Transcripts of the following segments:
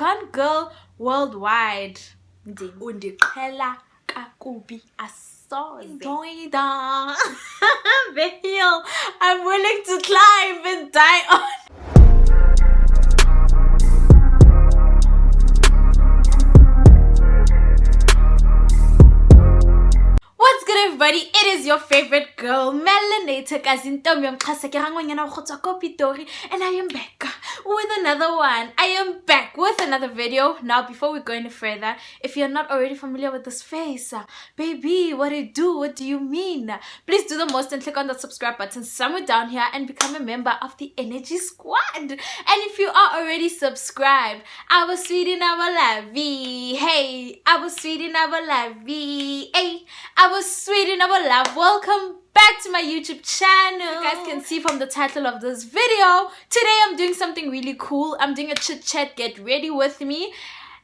gone girl worldwide. Undiqhela kakubi asoze. The hill I'm willing to climb and die on. What's good, everybody? It is your favorite girl, Melanated Kazi, and I am back with another one. I am back with another video. Now, before we go any further, if you're not already familiar with this face, baby, what do you do? What do you mean? Please do the most and click on that subscribe button somewhere down here and become a member of the Energy Squad. And if you are already subscribed, I was sweet in our lovey. Hey, I was sweet in our lovey. Hey, I was sweet in our love. Welcome back to my YouTube channel. You guys can see from the title of this video, today I'm doing something really cool. I'm doing a chit chat get ready with me,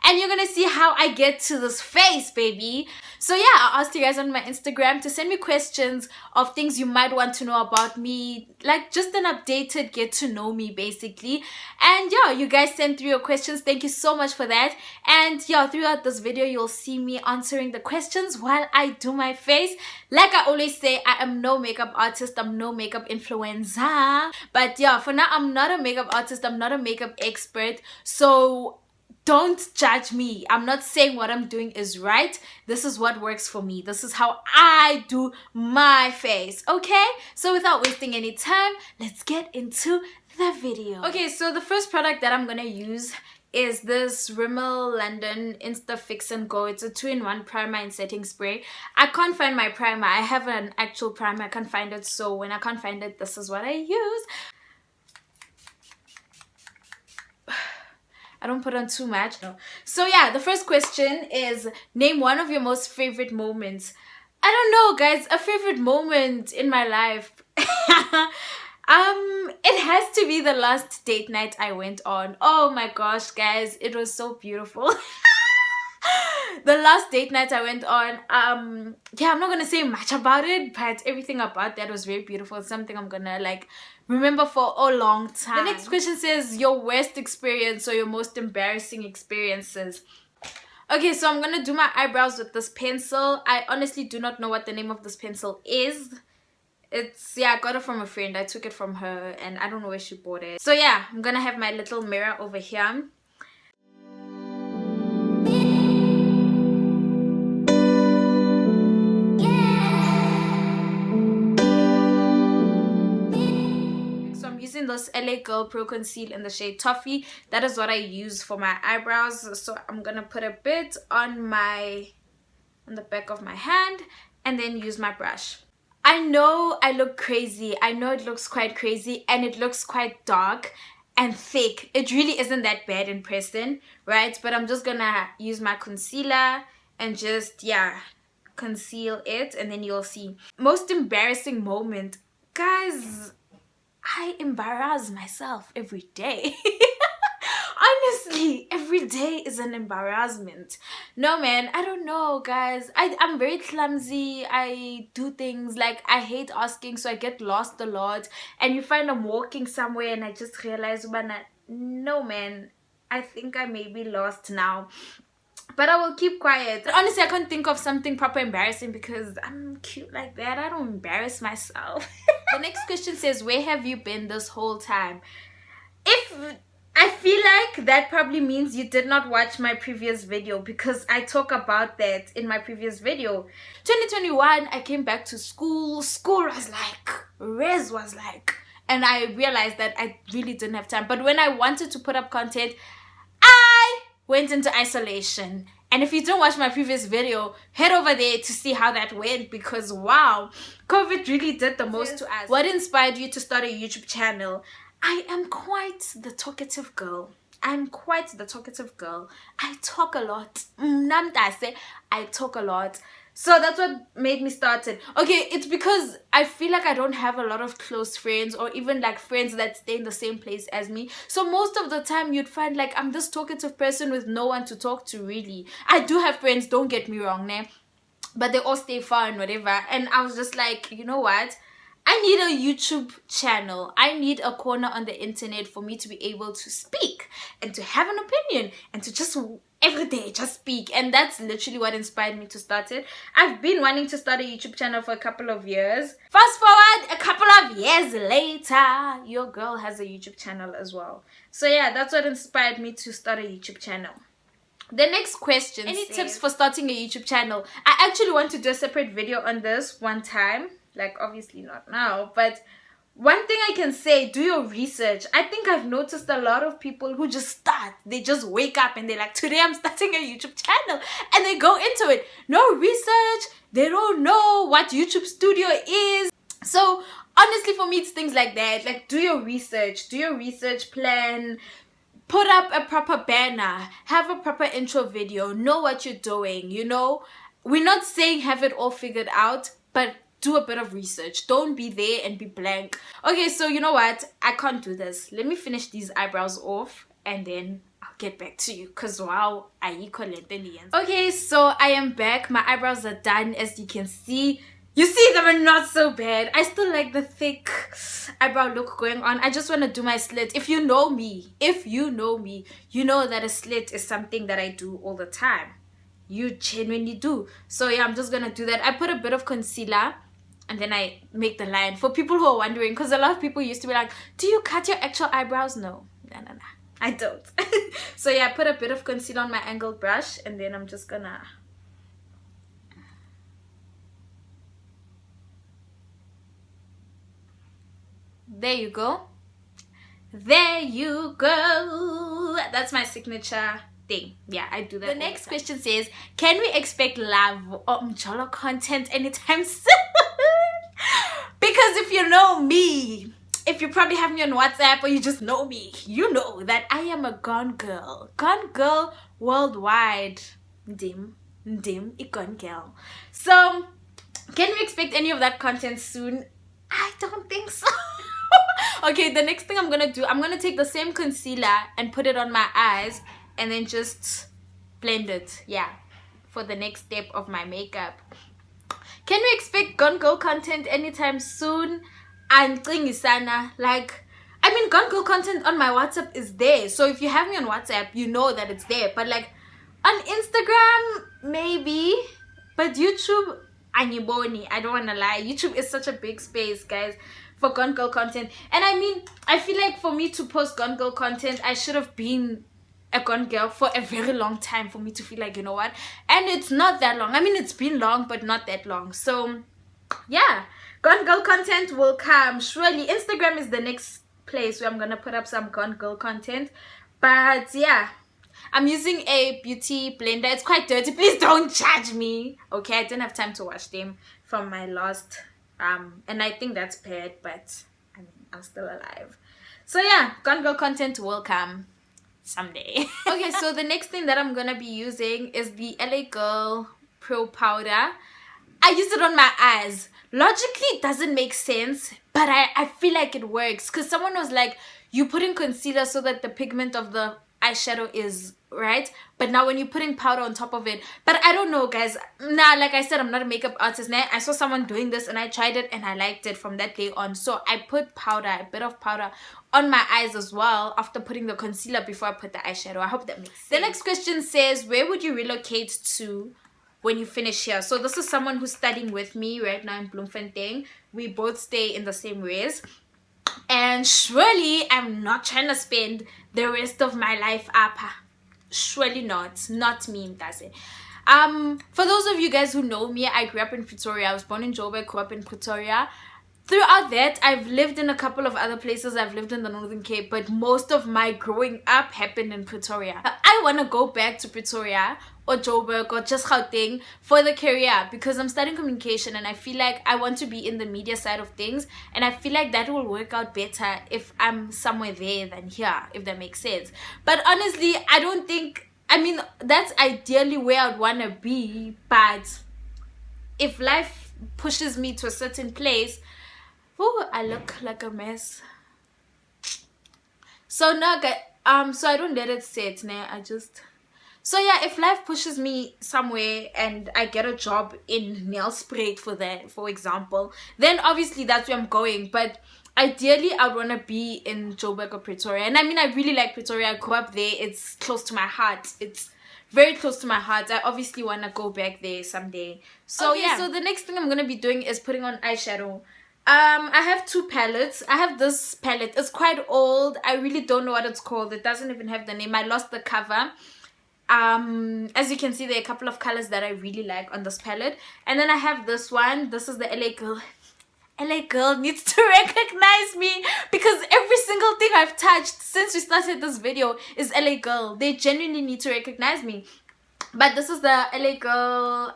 and you're gonna see how I get to this face, baby. So yeah, I asked you guys on my Instagram to send me questions of things you might want to know about me, like just an updated get to know me basically. And yeah, you guys sent through your questions. Thank you so much for that. And yeah, throughout this video you'll see me answering the questions while I do my face. Like I always say, I am no makeup artist, I'm no makeup influencer. But yeah, for now I'm not a makeup artist, I'm not a makeup expert, so don't judge me. I'm not saying what I'm doing is right. This is what works for me. This is how I do my face, okay? So without wasting any time, let's get into the video. Okay, so the first product that I'm gonna use is this Rimmel London Insta Fix and Go. It's a 2-in-1 primer and setting spray. I can't find my primer. I have an actual primer. I can't find it. So when I can't find it, this is what I use. I don't put on too much. No. So yeah, the first question is, name one of your most favorite moments. I don't know, guys. A favorite moment in my life. It has to be the last date night I went on. Oh my gosh, guys, it was so beautiful. The last date night I went on, yeah, I'm not gonna say much about it, but everything about that was very beautiful. It's something I'm gonna like remember for a long time. The next question says your worst experience or your most embarrassing experiences. Okay, so I'm gonna do my eyebrows with this pencil. I honestly do not know what the name of this pencil is. Yeah, I got it from a friend. I took it from her and I don't know where she bought it. So yeah, I'm gonna have my little mirror over here. Using this LA Girl Pro Conceal in the shade Toffee. That is what I use for my eyebrows. So I'm gonna put a bit on the back of my hand and then use my brush. I know I look crazy. I know it looks quite crazy and it looks quite dark and thick. It really isn't that bad in person, right? But I'm just gonna use my concealer and just, yeah, conceal it, and then you'll see. Most embarrassing moment, guys, I embarrass myself every day. Honestly, every day is an embarrassment. No, man, I don't know, guys. I'm very clumsy. I do things like I hate asking, so I get lost a lot. And you find I'm walking somewhere and I just realize, no, man, I think I may be lost now. But I will keep quiet. Honestly, I can't think of something proper embarrassing because I'm cute like that. I don't embarrass myself. The next question says, where have you been this whole time? I feel like that probably means you did not watch my previous video, because I talk about that in my previous video. 2021, I came back to school. School was like, res was like, and I realized that I really didn't have time. But when I wanted to put up content, I went into isolation. And if you don't watch my previous video, head over there to see how that went, because wow, COVID really did the most to us. What inspired you to start a YouTube channel? I am quite the talkative girl. I talk a lot. I talk a lot. So that's what made me start it. Okay, it's because I feel like I don't have a lot of close friends, or even like friends that stay in the same place as me. So most of the time you'd find like I'm this talkative person with no one to talk to really. I do have friends, don't get me wrong, but they all stay far and whatever. And I was just like, you know what? I need a YouTube channel. I need a corner on the internet for me to be able to speak and to have an opinion and to just every day just speak. And that's literally what inspired me to start it. I've been wanting to start a YouTube channel for a couple of years. Fast forward a couple of years later, your girl has a YouTube channel as well. So yeah, that's what inspired me to start a YouTube channel. The next question, any tips for starting a YouTube channel? I actually want to do a separate video on this one time. Like, obviously not now, but one thing I can say, do your research. I think I've noticed a lot of people who just start. They just wake up and they're like, today I'm starting a YouTube channel. And they go into it. No research. They don't know what YouTube Studio is. So, honestly, for me, it's things like that. Like, do your research. Do your research plan. Put up a proper banner. Have a proper intro video. Know what you're doing, you know? We're not saying have it all figured out, but do a bit of research. Don't be there and be blank. Okay, so you know what? I can't do this. Let me finish these eyebrows off and then I'll get back to you. Because wow, I equal intelligence. Okay, so I am back. My eyebrows are done, as you can see. You see, them are not so bad. I still like the thick eyebrow look going on. I just want to do my slit. If you know me, you know that a slit is something that I do all the time. You genuinely do. So yeah, I'm just gonna do that. I put a bit of concealer and then I make the line. For people who are wondering, because a lot of people used to be like, do you cut your actual eyebrows? No, I don't. So yeah, I put a bit of concealer on my angled brush and then I'm just gonna... There you go. There you go. That's my signature thing. Yeah, I do that. The next question says, can we expect live or Mjolo content anytime soon? Because if you know me, if you probably have me on WhatsApp or you just know me, you know that I am a gone girl worldwide. Dim, a gone girl. So can we expect any of that content soon? I don't think so. Okay, the next thing I'm gonna do, I'm gonna take the same concealer and put it on my eyes and then just blend it, yeah, for the next step of my makeup. Can we expect Gone Girl content anytime soon? And like, I mean, Gone Girl content on my WhatsApp is there. So if you have me on WhatsApp, you know that it's there. But like, on Instagram, maybe. But YouTube, Aniboni, I don't want to lie. YouTube is such a big space, guys, for Gone Girl content. And I mean, I feel like for me to post Gone Girl content, I should have been a gone girl for a very long time for me to feel like, you know what, and it's not that long. I mean, it's been long, but not that long. So yeah, gone girl content will come surely. Instagram is the next place where I'm gonna put up some gone girl content. But yeah, I'm using a beauty blender. It's quite dirty, please don't judge me. Okay, I didn't have time to wash them from my last and I think that's bad, but I mean, I'm still alive. So yeah, gone girl content will come someday. Okay, so the next thing that I'm gonna be using is the LA Girl Pro Powder. I use it on my eyes. Logically, it doesn't make sense, but I feel like it works. Because someone was like, you put in concealer so that the pigment of the eyeshadow is right, but now when you're putting powder on top of it, but I don't know, guys. Nah, like I said, I'm not a makeup artist. Nah, I saw someone doing this and I tried it and I liked it from that day on. So I put powder, a bit of powder on my eyes as well after putting the concealer before I put the eyeshadow. I hope that makes sense. The next question says, where would you relocate to when you finish here? So this is someone who's studying with me right now in Bloemfontein. We both stay in the same res. And surely I'm not trying to spend the rest of my life up. Surely not me, Mtase. For those of you guys who know me, I grew up in Pretoria. I was born in Joburg, grew up in Pretoria. Throughout that, I've lived in a couple of other places. I've lived in the Northern Cape, but most of my growing up happened in Pretoria. I want to go back to Pretoria or Joburg or just Gauteng for the career because I'm studying communication and I feel like I want to be in the media side of things, and I feel like that will work out better if I'm somewhere there than here, if that makes sense. But honestly, I don't think, I mean, that's ideally where I'd want to be, but if life pushes me to a certain place, oh, I look like a mess. So now, so I don't let it sit. Nah, So yeah, if life pushes me somewhere and I get a job in nail spray for that, for example, then obviously that's where I'm going. But ideally, I want to be in Joburg or Pretoria. And I mean, I really like Pretoria. I grew up there. It's close to my heart. It's very close to my heart. I obviously want to go back there someday. So okay, yeah. So the next thing I'm going to be doing is putting on eyeshadow. I have two palettes. I have this palette. It's quite old. I really don't know what it's called. It doesn't even have the name. I lost the cover. As you can see, there are a couple of colors that I really like on this palette. And then I have this one. This is the LA Girl. LA Girl needs to recognize me because every single thing I've touched since we started this video is LA Girl. They genuinely need to recognize me. But this is the LA Girl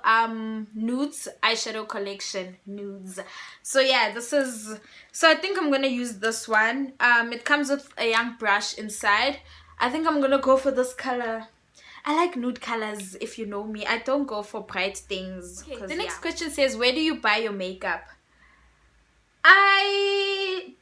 nudes eyeshadow collection. Nudes. So yeah, this is, so I think I'm gonna use this one. It comes with a young brush inside. I think I'm gonna go for this color. I like nude colors, if you know me. I don't go for bright things. Okay, the next question says, where do you buy your makeup? I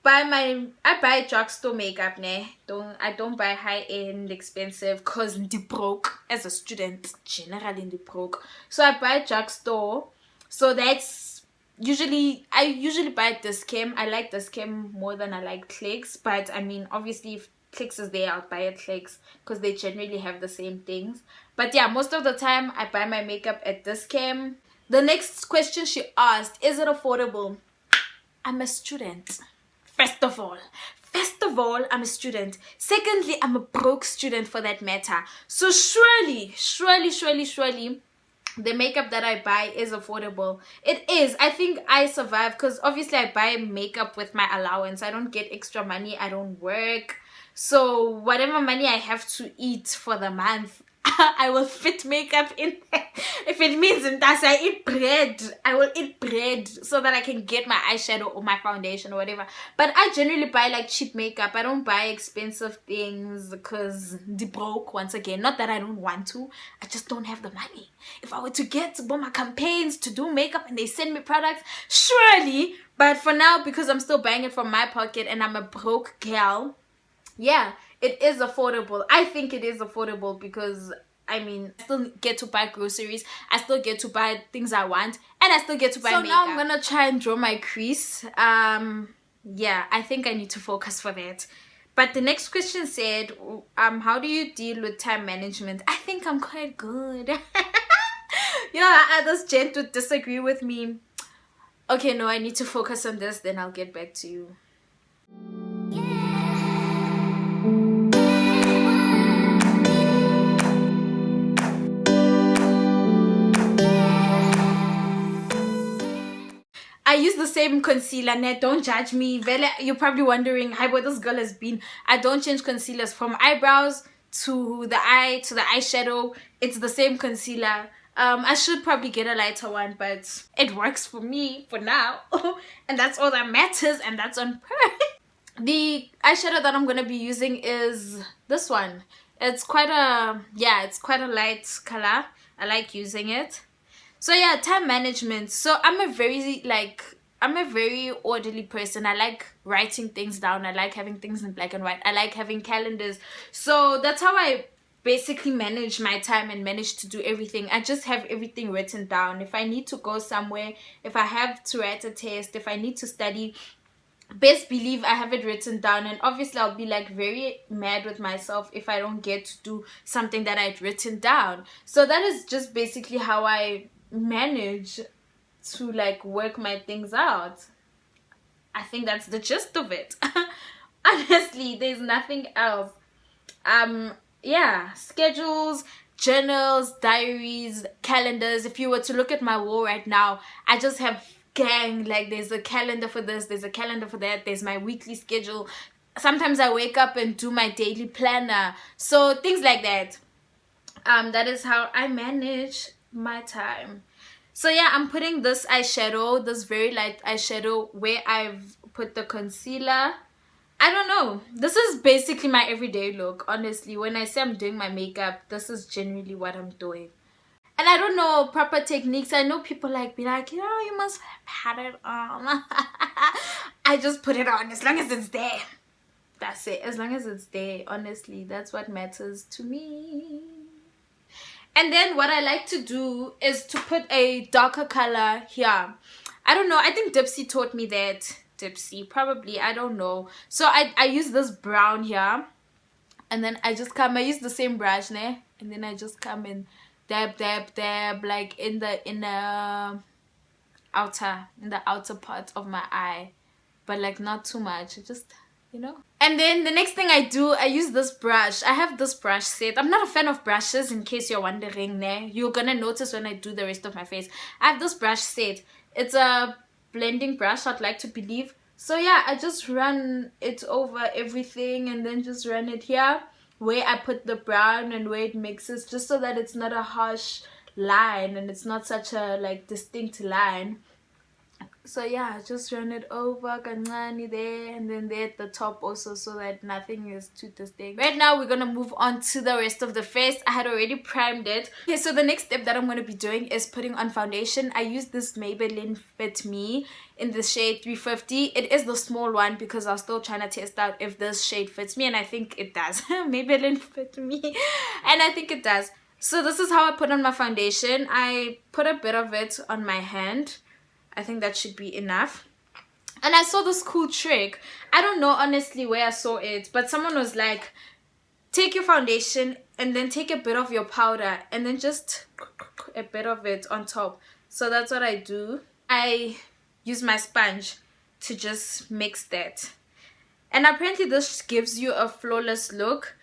buy drugstore makeup, ne? I don't buy high-end expensive cause ndi broke as a student, generally ndi broke. So I buy drugstore. So that's I usually buy Discam. I like Discam more than I like Clicks, but I mean obviously if Clicks is there, I'll buy at Clicks because they generally have the same things. But yeah, most of the time I buy my makeup at Discam. The next question she asked, is it affordable? I'm a student. First of all, I'm a student. Secondly, I'm a broke student for that matter. So surely, the makeup that I buy is affordable. It is. I think I survive because obviously I buy makeup with my allowance. I don't get extra money. I don't work. So whatever money I have to eat for the month, I will fit makeup in there. If it means I eat bread, I will eat bread so that I can get my eyeshadow or my foundation or whatever. But I generally buy like cheap makeup. I don't buy expensive things because the broke, once again. Not that I don't want to, I just don't have the money. If I were to get Boma campaigns to do makeup and they send me products, surely. But for now, because I'm still buying it from my pocket and I'm a broke girl, yeah, it is affordable. I think it is affordable because I mean, I still get to buy groceries, I still get to buy things I want, and I still get to buy makeup. So now I'm gonna try and draw my crease. Yeah, I think I need to focus for that. But the next question said, how do you deal with time management? I think I'm quite good. Yeah, others gent would disagree with me. Okay, no, I need to focus on this, then I'll get back to you. I use the same concealer, net. Don't judge me. You're probably wondering how where this girl has been. I don't change concealers from eyebrows to the eye to the eyeshadow. It's the same concealer. I should probably get a lighter one, but it works for me for now. And that's all that matters, and that's on purpose. The eyeshadow that I'm gonna be using is this one. It's quite a light color. I like using it. So yeah, time management. So I'm a very orderly person. I like writing things down. I like having things in black and white. I like having calendars. So that's how I basically manage my time and manage to do everything. I just have everything written down. If I need to go somewhere, if I have to write a test, if I need to study, best believe I have it written down. And obviously I'll be like very mad with myself if I don't get to do something that I'd written down. So that is just basically how I manage to like work my things out. I think that's the gist of it. Honestly, there's nothing else. Yeah, schedules, journals, diaries, calendars. If you were to look at my wall right now, I just have gang, like there's a calendar for this, there's a calendar for that, there's my weekly schedule. Sometimes I wake up and do my daily planner. So things like that. That is how I manage my time. So yeah, I'm putting this eyeshadow, this very light eyeshadow, where I've put the concealer. I don't know, this is basically my everyday look. Honestly, when I say I'm doing my makeup, this is generally what I'm doing. And I don't know proper techniques. I know people be like, you know, you must pat it on. I just put it on as long as it's there. That's it. As long as it's there, honestly, that's what matters to me. And then what I like to do is to put a darker color here. I don't know, I think Dipsi taught me that. Dipsi, probably, I don't know. So I use this brown here, and then I use the same brush, ne? And then I just come and dab, like in the outer part of my eye, but like not too much, just, you know. And then the next thing I do, I use this brush. I have this brush set. I'm not a fan of brushes, in case you're wondering there. You're gonna notice when I do the rest of my face. I have this brush set. It's a blending brush, I'd like to believe. So yeah, I just run it over everything, and then just run it here where I put the brown and where it mixes, just so that it's not a harsh line and it's not such a like distinct line. So yeah, just run it over kancane there, and then there at the top also, so that nothing is too distinct. Right now we're gonna move on to the rest of the face. I had already primed it. Okay, so the next step that I'm gonna be doing is putting on foundation. I use this Maybelline Fit Me in the shade 350. It is the small one because I was still trying to test out if this shade fits me, and I think it does. Maybelline Fit Me, and I think it does. So this is how I put on my foundation. I put a bit of it on my hand. I think that should be enough. And I saw this cool trick. I don't know honestly where I saw it, but someone was like, take your foundation and then take a bit of your powder and then just a bit of it on top. So that's what I do. I use my sponge to just mix that. And apparently this gives you a flawless look.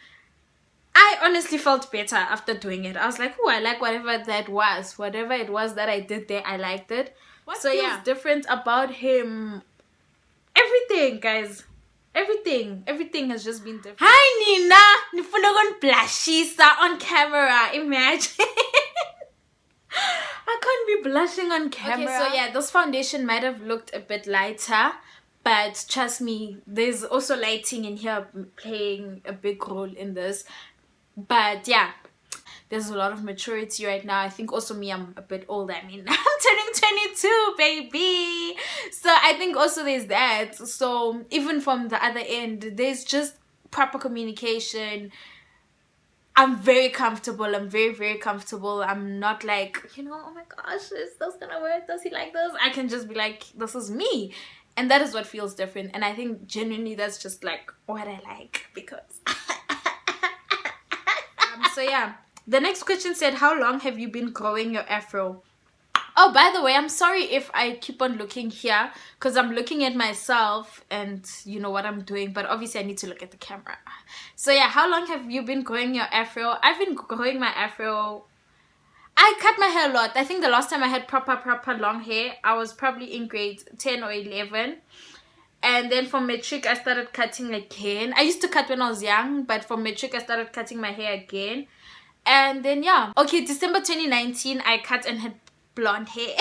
I honestly felt better after doing it. I was like, oh, I like whatever that was. Whatever it was that I did there, I liked it. What so feels different about him? Everything, guys. Everything has just been different. Hi Nina, nifuna gonblashisa on camera. Imagine. I can't be blushing on camera. Okay, so yeah, this foundation might have looked a bit lighter, but trust me, there's also lighting in here playing a big role in this. But yeah, there's a lot of maturity right now. I think also me, I'm a bit old. I mean, I'm turning 22, baby. So I think also there's that. So even from the other end, there's just proper communication. I'm very comfortable. I'm very comfortable. I'm not like, you know, oh my gosh, is this gonna work? Does he like this? I can just be like, this is me. And that is what feels different. And I think genuinely that's just like what I like, because so yeah. The next question said, how long have you been growing your afro? Oh, by the way, I'm sorry if I keep on looking here, because I'm looking at myself and you know what I'm doing, but obviously I need to look at the camera. So yeah, how long have you been growing your afro? I've been growing my afro. I cut my hair a lot. I think the last time I had proper long hair, I was probably in grade 10 or 11. And then for matric, I started cutting again. I used to cut when I was young, but for matric, I started cutting my hair again. And then yeah, okay, December 2019 I cut and had blonde hair.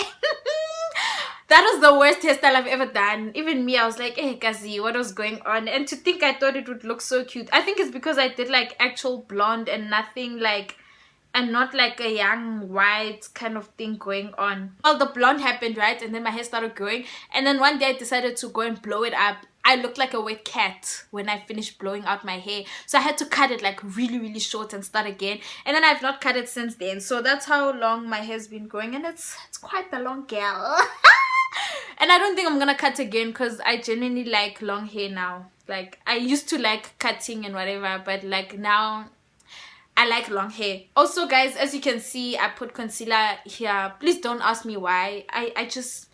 That was the worst hairstyle I've ever done. Even me, I was like, hey Kazi, what was going on? And to think I thought it would look so cute. I think it's because I did like actual blonde and nothing like, and not like a young white kind of thing going on. Well, the blonde happened, right? And then my hair started growing, and then one day I decided to go and blow it up. I looked like a wet cat when I finished blowing out my hair. So I had to cut it like really short and start again. And then I've not cut it since then. So that's how long my hair's been growing. And it's quite the long girl. And I don't think I'm gonna cut again, because I genuinely like long hair now. Like, I used to like cutting and whatever, but like now I like long hair. Also guys, as you can see, I put concealer here. Please don't ask me why. I just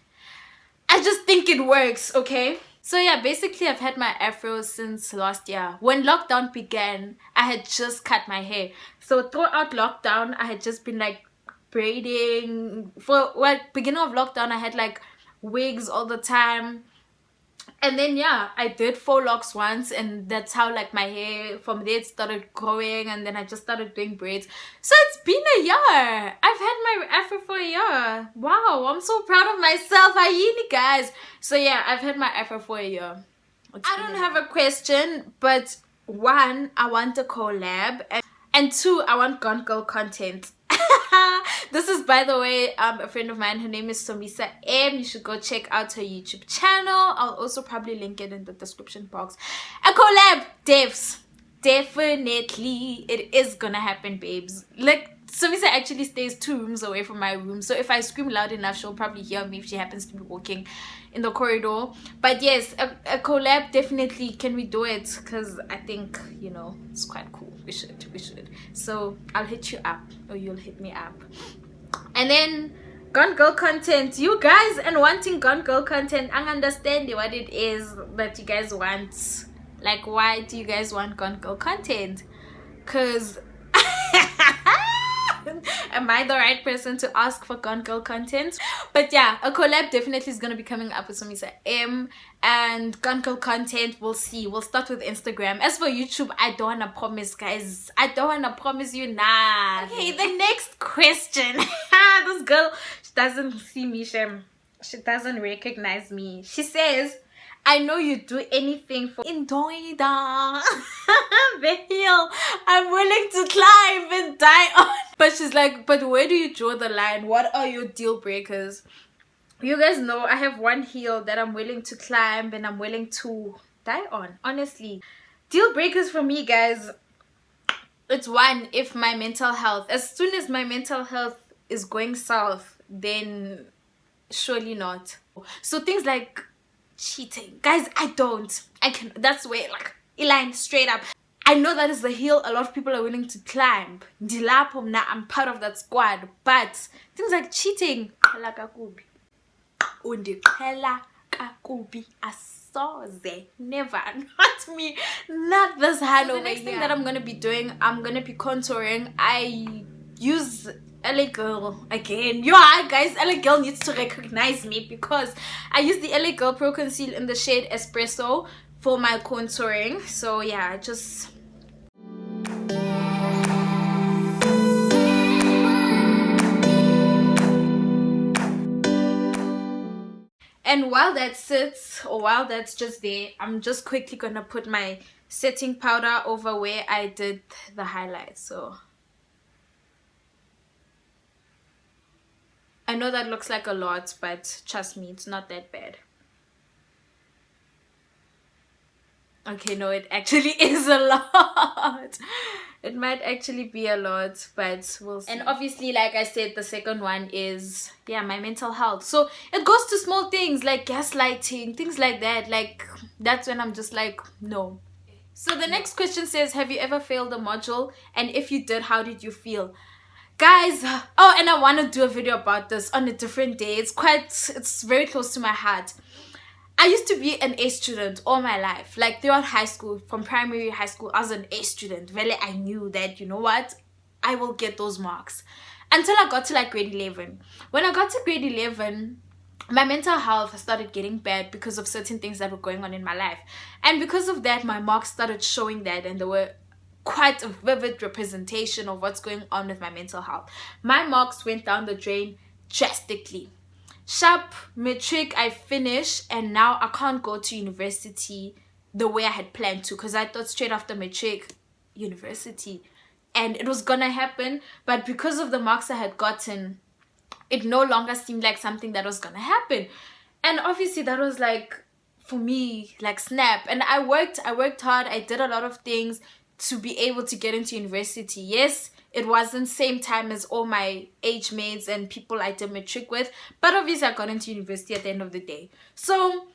think it works, okay? So yeah, basically I've had my afro since last year. When lockdown began, I had just cut my hair. So throughout lockdown, I had just been like braiding. For beginning of lockdown, I had like wigs all the time. And then yeah, I did 4 locks once, and that's how like my hair from there it started growing, and then I just started doing braids. So it's been a year. I've had my afro for a year. Wow, I'm so proud of myself. Ayini guys. So yeah, I've had my afro for a year. I don't have a question, but 1, I want a collab, and 2, I want Gone Girl content. This is, by the way, a friend of mine. Her name is Somisa M. You should go check out her YouTube channel. I'll also probably link it in the description box. A collab, devs. Definitely, it is gonna happen, babes. Like, Sumisa actually stays 2 rooms away from my room, so if I scream loud enough, she'll probably hear me if she happens to be walking in the corridor. But yes, a collab, definitely. Can we do it? Because I think, you know, it's quite cool. We should. So I'll hit you up, or you'll hit me up. And then Gone Girl content, you guys, and wanting Gone Girl content, I understand what it is that you guys want. Like, why do you guys want Gone Girl content? Because am I the right person to ask for Gone Girl content? But yeah, a collab definitely is going to be coming up with Sumisa M, and Gone Girl content, we'll see. We'll start with Instagram. As for YouTube, I don't want to promise, guys. I don't want to promise you nah. Okay, the next question. This girl, she doesn't see me, she doesn't recognize me. She says, I know you do anything for Indoida. The hill I'm willing to climb and die on. But she's like, but where do you draw the line? What are your deal breakers? You guys know I have one hill that I'm willing to climb and I'm willing to die on. Honestly, deal breakers for me, guys, it's one, if my mental health, as soon as my mental health is going south, then surely not. So things like cheating, guys, I can, that's where, like, Elaine, straight up, I know that is the hill a lot of people are willing to climb. I'm part of that squad. But things like cheating, never, not me, not this hand. So the next thing that I'm gonna be doing, I'm gonna be contouring. I use LA Girl again. Yeah, guys, LA Girl needs to recognize me because I use the LA Girl Pro Conceal in the shade Espresso for my contouring. So yeah, just and while that sits, or while that's just there, I'm just quickly gonna put my setting powder over where I did the highlights. So I know that looks like a lot, but trust me, it's not that bad. Okay, no, it actually is a lot. It might actually be a lot, but we'll see. And obviously, like I said, the second one is, yeah, my mental health. So it goes to small things like gaslighting, things like that. Like, that's when I'm just like, no. So the next question says, have you ever failed a module? And if you did, how did you feel? Guys, oh, and I want to do a video about this on a different day. It's very close to my heart. I used to be an A student all my life. Like, throughout high school, from primary, high school, I was an A student. Really, I knew that, you know what, I will get those marks. Until I got to like grade 11. When I got to grade 11, my mental health started getting bad because of certain things that were going on in my life. And because of that, my marks started showing that, and they were quite a vivid representation of what's going on with my mental health. My marks went down the drain drastically. Sharp matric, I finished, and now I can't go to university the way I had planned to, because I thought straight after matric, university, and it was gonna happen. But because of the marks I had gotten, it no longer seemed like something that was gonna happen. And obviously that was like, for me, like snap. And I worked hard. I did a lot of things to be able to get into university. Yes, it wasn't same time as all my age mates and people I did matric with, but obviously I got into university at the end of the day. So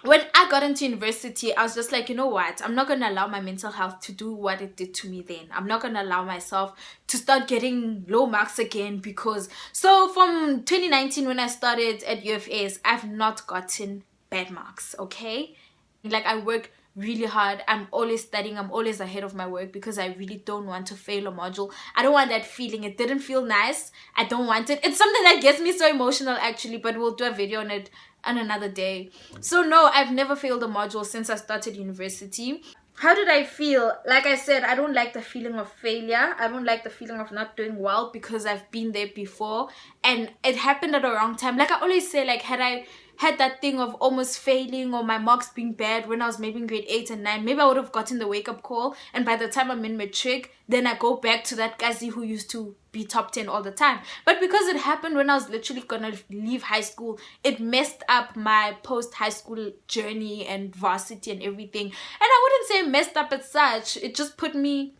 when I got into university, I was just like, you know what, I'm not going to allow my mental health to do what it did to me then. I'm not going to allow myself to start getting low marks again, because so from 2019 when I started at UFS, I've not gotten bad marks, okay? Like, I work really hard. I'm always studying. I'm always ahead of my work because I really don't want to fail a module. I don't want that feeling. It didn't feel nice. I don't want it. It's something that gets me so emotional actually, but we'll do a video on it on another day. So no, I've never failed a module since I started university. How did I feel? Like I said, I don't like the feeling of failure. I don't like the feeling of not doing well because I've been there before and it happened at the wrong time. Like I always say, like, had I had that thing of almost failing or my marks being bad when I was maybe in grade 8 and 9, maybe I would have gotten the wake-up call, and by the time I'm in matric, then I go back to that Kazi who used to be top 10 all the time. But because it happened when I was literally gonna leave high school, it messed up my post-high school journey and varsity and everything. And I wouldn't say messed up as such, it just put me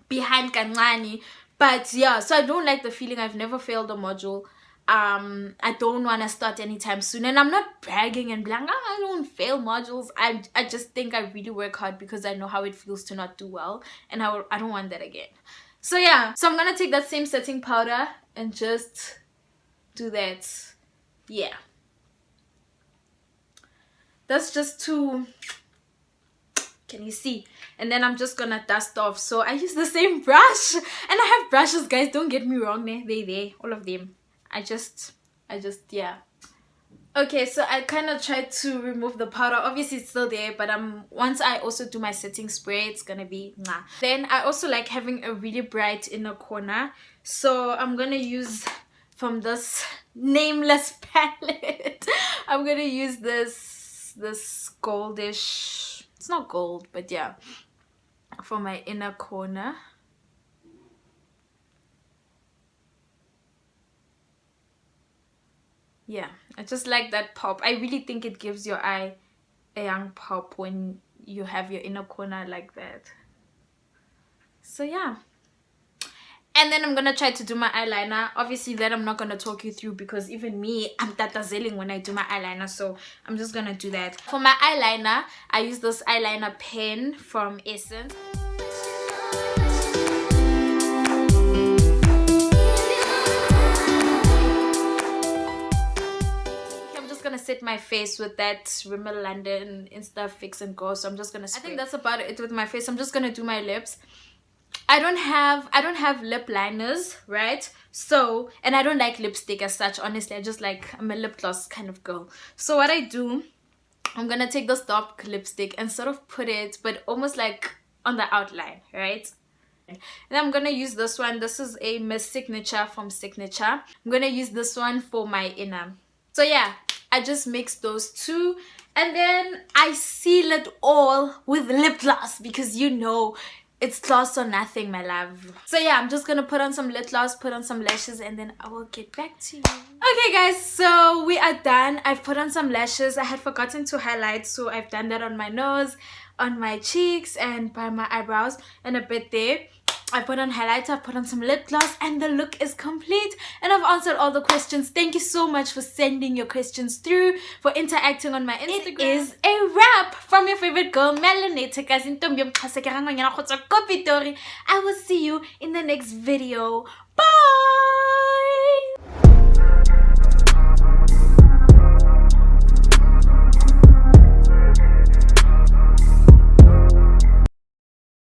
behind kancane. But yeah, so I don't like the feeling. I've never failed a module. I don't want to start anytime soon, and I'm not bragging and being like, I don't fail modules. I just think I really work hard because I know how it feels to not do well, and I don't want that again. So yeah, so I'm gonna take that same setting powder and just do that. Yeah, that's just to, can you see? And then I'm just gonna dust off. So I use the same brush, and I have brushes, guys, don't get me wrong. They all of them. I just yeah. Okay, so I kind of tried to remove the powder. Obviously it's still there, but once I also do my setting spray, it's gonna be nah. Then I also like having a really bright inner corner, so I'm gonna use from this nameless palette. I'm gonna use this goldish, it's not gold, but yeah, for my inner corner. Yeah, I just like that pop. I really think it gives your eye a young pop when you have your inner corner like that. So yeah. And then I'm gonna try to do my eyeliner. Obviously that I'm not gonna talk you through because even me, I'm tatazeling when I do my eyeliner. So I'm just gonna do that. For my eyeliner, I use this eyeliner pen from Essence. Gonna set my face with that Rimmel London Insta Fix and Go. So I'm just gonna spray. I think that's about it with my face. I'm just gonna do my lips. I don't have lip liners, right? So, and I don't like lipstick as such, honestly. I'm a lip gloss kind of girl. So what I do, I'm gonna take this dark lipstick and sort of put it, but almost like on the outline, right? And I'm gonna use this one. This is a Miss Signature from Signature. I'm gonna use this one for my inner. So yeah, I just mix those two, and then I seal it all with lip gloss because you know it's gloss or nothing, my love. So yeah, I'm just gonna put on some lip gloss, put on some lashes, and then I will get back to you. Okay guys, so we are done. I've put on some lashes. I had forgotten to highlight, so I've done that on my nose, on my cheeks, and by my eyebrows, and a bit there. I put on highlighter, I put on some lip gloss, and the look is complete. And I've answered all the questions. Thank you so much for sending your questions through, for interacting on my Instagram. It is a wrap from your favorite girl, Melanated Kazi. I will see you in the next video. Bye!